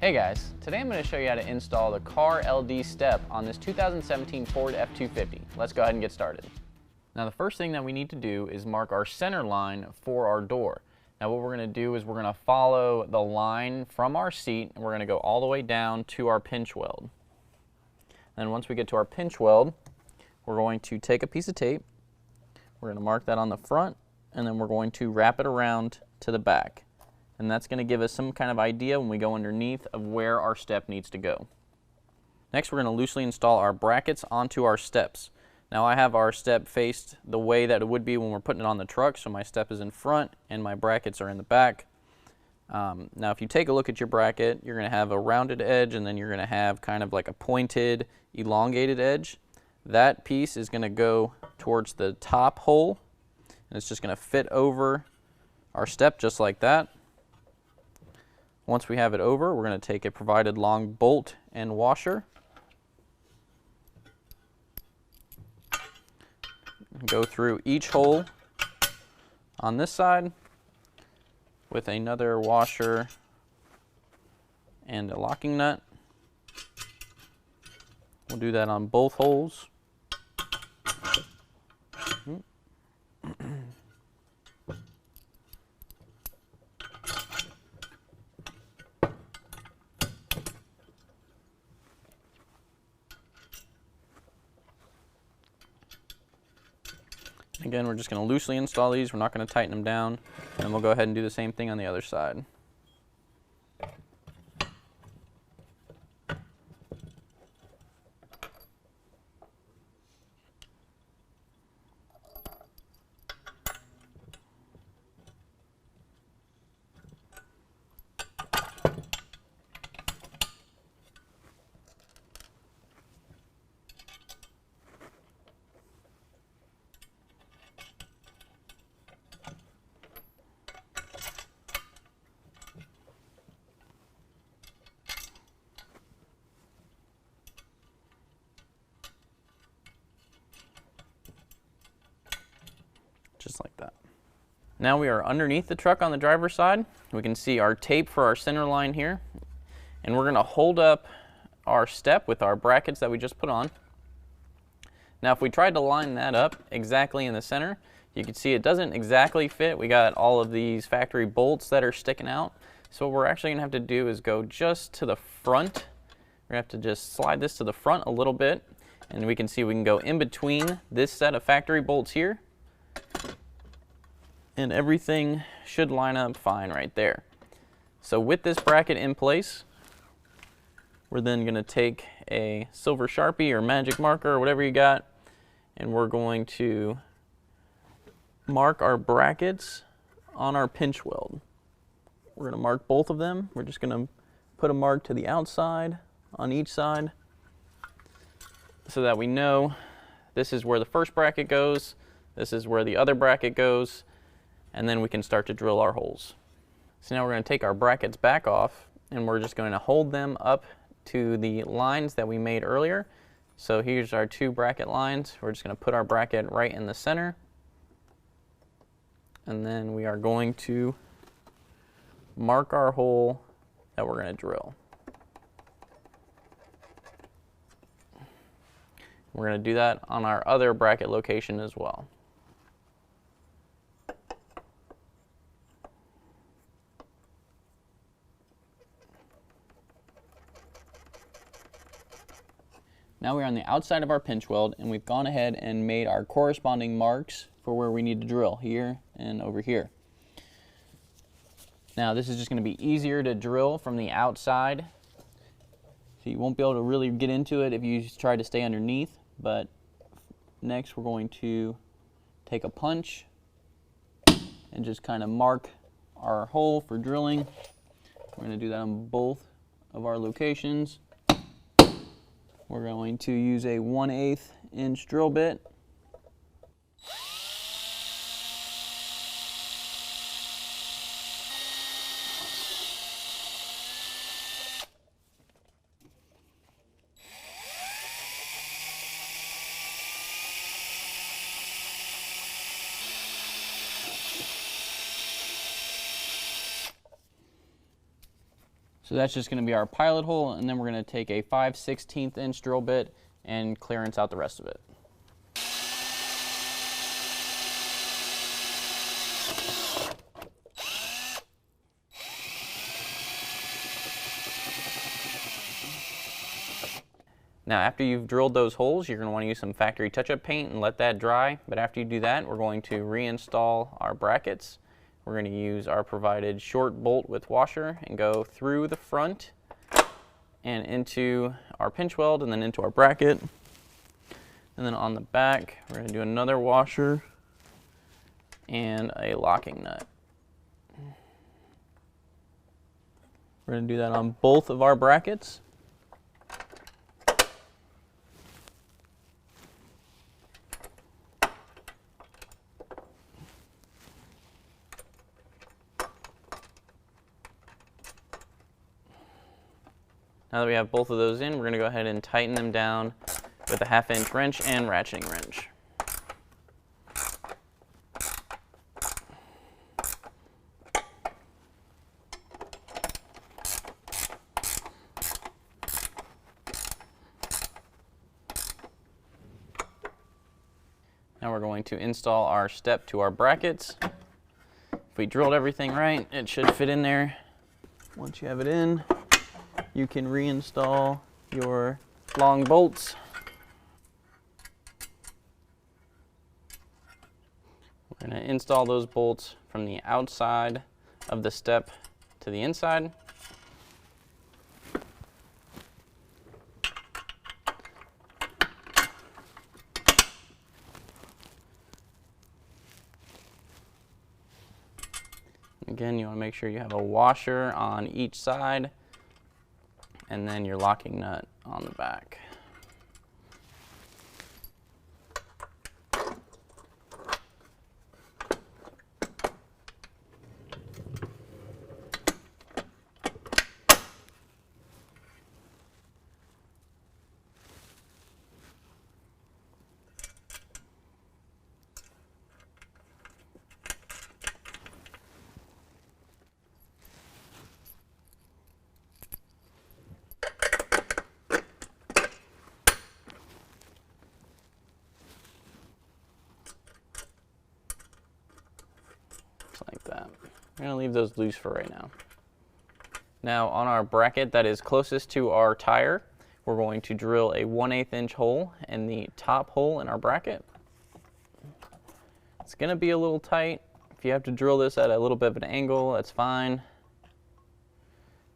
Hey guys, today I'm going to show you how to install the Carr LD step on this 2017 Ford F-250. Let's go ahead and get started. Now the first thing that we need to do is mark our center line for our door. Now what we're going to do is we're going to follow the line from our seat and we're going to go all the way down to our pinch weld. Then once we get to our pinch weld, we're going to take a piece of tape, we're going to mark that on the front, and then we're going to wrap it around to the back. And that's going to give us some kind of idea when we go underneath of where our step needs to go. Next, we're going to loosely install our brackets onto our steps. Now I have our step faced the way that it would be when we're putting it on the truck, so my step is in front and my brackets are in the back. Now if you take a look at your bracket, you're going to have a rounded edge and then you're going to have kind of like a pointed, elongated edge. That piece is going to go towards the top hole and it's just going to fit over our step just like that. Once we have it over, we're going to take a provided long bolt and washer, go through each hole on this side with another washer and a locking nut. We'll do that on both holes. Again, we're just going to loosely install these. We're not going to tighten them down. And we'll go ahead and do the same thing on the other side. Just like that. Now we are underneath the truck on the driver's side. We can see our tape for our center line here. And we're going to hold up our step with our brackets that we just put on. Now if we tried to line that up exactly in the center, you can see it doesn't exactly fit. We got all of these factory bolts that are sticking out. So what we're actually going to have to do is go just to the front. We're going to have to just slide this to the front a little bit. And we can see we can go in between this set of factory bolts here. And everything should line up fine right there. So with this bracket in place, we're then going to take a silver Sharpie or magic marker or whatever you got, and we're going to mark our brackets on our pinch weld. We're going to mark both of them. We're just going to put a mark to the outside on each side so that we know this is where the first bracket goes, this is where the other bracket goes, and then we can start to drill our holes. So now we're going to take our brackets back off and we're just going to hold them up to the lines that we made earlier. So here's our two bracket lines. We're just going to put our bracket right in the center. And then we are going to mark our hole that we're going to drill. We're going to do that on our other bracket location as well. Now we're on the outside of our pinch weld and we've gone ahead and made our corresponding marks for where we need to drill, here and over here. Now this is just going to be easier to drill from the outside. So you won't be able to really get into it if you try to stay underneath, but next we're going to take a punch and just kind of mark our hole for drilling. We're going to do that on both of our locations. We're going to use a 1/8 inch drill bit. So that's just going to be our pilot hole, and then we're going to take a 5/16 inch drill bit and clearance out the rest of it. Now after you've drilled those holes, you're going to want to use some factory touch-up paint and let that dry. But after you do that, we're going to reinstall our brackets. We're going to use our provided short bolt with washer and go through the front and into our pinch weld and then into our bracket. And then on the back, we're going to do another washer and a locking nut. We're going to do that on both of our brackets. Now that we have both of those in, we're going to go ahead and tighten them down with a 1/2 inch wrench and ratcheting wrench. Now we're going to install our step to our brackets. If we drilled everything right, it should fit in there. Once you have it in, you can reinstall your long bolts. We're going to install those bolts from the outside of the step to the inside. Again, you want to make sure you have a washer on each side and then your locking nut on the back. Like that. I'm going to leave those loose for right now. Now on our bracket that is closest to our tire, we're going to drill a 1/8 inch hole in the top hole in our bracket. It's going to be a little tight. If you have to drill this at a little bit of an angle, that's fine.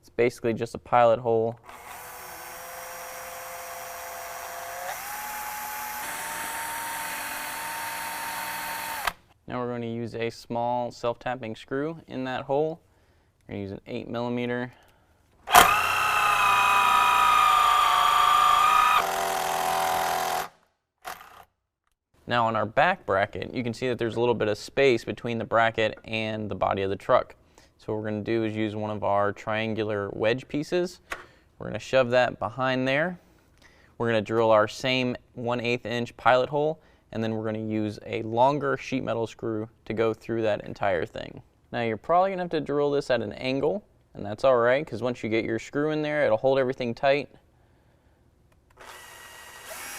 It's basically just a pilot hole. Now we're going to use a small self-tapping screw in that hole. We're going to use an 8mm. Now on our back bracket, you can see that there's a little bit of space between the bracket and the body of the truck. So what we're going to do is use one of our triangular wedge pieces. We're going to shove that behind there. We're going to drill our same 1/8 inch pilot hole, and then we're going to use a longer sheet metal screw to go through that entire thing. Now you're probably going to have to drill this at an angle, and that's alright, because once you get your screw in there, it'll hold everything tight.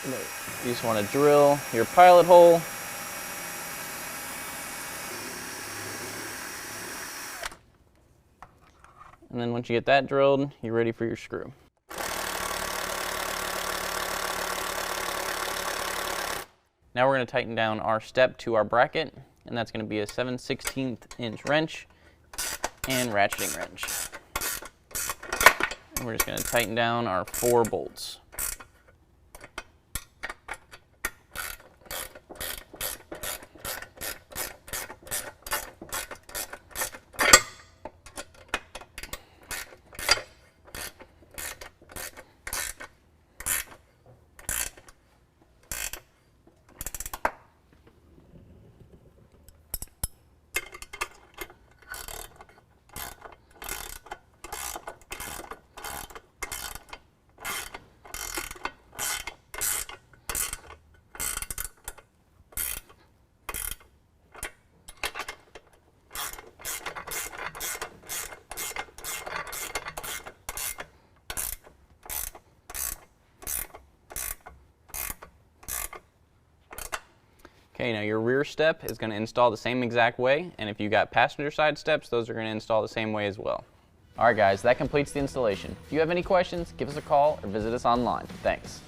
You just want to drill your pilot hole. And then once you get that drilled, you're ready for your screw. Now we're going to tighten down our step to our bracket, and that's going to be a 7/16 inch wrench and ratcheting wrench. And we're just going to tighten down our 4 bolts. Okay, now your rear step is going to install the same exact way, and if you got passenger side steps, those are going to install the same way as well. Alright guys, that completes the installation. If you have any questions, give us a call or visit us online. Thanks.